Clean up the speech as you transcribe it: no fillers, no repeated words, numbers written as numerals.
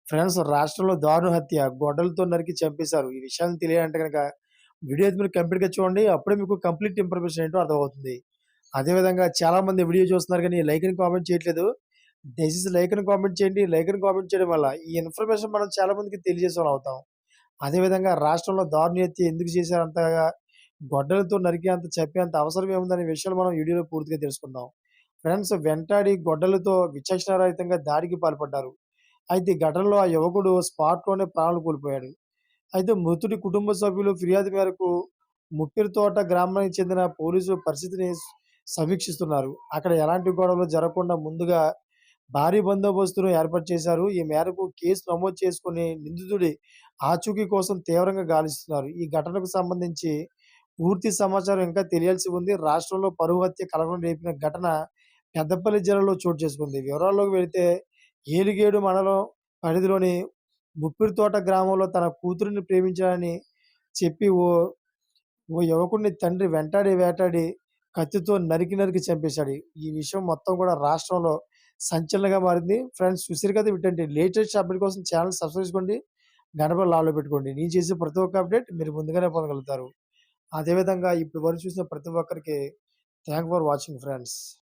Friends రాష్ట్రంలో దారుణ హత్య. గొడ్డలతో నరికి చంపేశారు. ఈ విషయాన్ని తెలియాలంటే గనక వీడియో అయితే మీరు కంప్లీట్‌గా చూడండి. అప్పుడే మీకు కంప్లీట్ ఇన్ఫర్మేషన్ ఏంటో అర్థమవుతుంది. అదే విధంగా చాలామంది వీడియో చూస్తున్నారు గానీ లైక్ అని కామెంట్ చేయట్లేదు. దయచేసి లైక్ అని కామెంట్ చేయండి. లైక్ అని కామెంట్ చేయడం వల్ల ఈ ఇన్ఫర్మేషన్ మనం చాలా మందికి తెలియజేసేవాళ్ళం అవుతాం. అదే విధంగా రాష్ట్రంలో దారుణ హత్య ఎందుకు చేశారు అంతగా? గొడ్డలతో నరికేంత చంపేంత అవసరం ఏముందనే విషయాలు మనం వీడియోలో పూర్తిగా తెలుసుకుందాం. ఫ్రెండ్స్ వెంటాడి గొడ్డలతో విచక్షణారహితంగా దాడికి పాల్పడ్డారు. అయితే ఈ ఘటనలో ఆ యువకుడు స్పాట్‌లోనే ప్రాణాలు కోల్పోయాడు. అయితే మృతుడి కుటుంబ సభ్యులు ఫిర్యాదు మేరకు ముప్పిరితోట గ్రామానికి చెందిన పోలీసులు పరిస్థితిని సమీక్షిస్తున్నారు. అక్కడ ఎలాంటి గొడవలు జరగకుండా ముందుగా భారీ బందోబస్తును ఏర్పాటు చేశారు. ఈ మేరకు కేసు నమోదు చేసుకొని నిందితుడి ఆచూకీ కోసం తీవ్రంగా గాలిస్తున్నారు. ఈ ఘటనకు సంబంధించి పూర్తి సమాచారం ఇంకా తెలియాల్సి ఉంది. రాష్ట్రంలో పరువు హత్య కలకలం రేపిన ఘటన పెద్దపల్లి జిల్లాలో చోటు చేసుకుంది. వివరాల్లోకి వెళితే ఏలిగేడు మండలం పరిధిలోని ముప్పిరితోట గ్రామంలో తన కూతురిని ప్రేమించానని చెప్పి ఓ యువకుడిని తండ్రి వెంటాడి వేటాడి కత్తితో నరికి చంపేశాడు. ఈ విషయం మొత్తం కూడా రాష్ట్రంలో సంచలనంగా మారింది. ఫ్రెండ్స్ చూసారు కదా! ఇటువంటి లేటెస్ట్ అప్డేట్ కోసం ఛానెల్ సబ్స్క్రైబ్ చేసుకోండి. గంట బెల్ ఆల్‌లో పెట్టుకోండి. నేను చేసే ప్రతి ఒక్క అప్డేట్ మీరు ముందుగానే పొందగలుగుతారు. అదే విధంగా ఇప్పటి వరకు చూసిన ప్రతి ఒక్కరికి థాంక్ ఫర్ వాచింగ్ ఫ్రెండ్స్.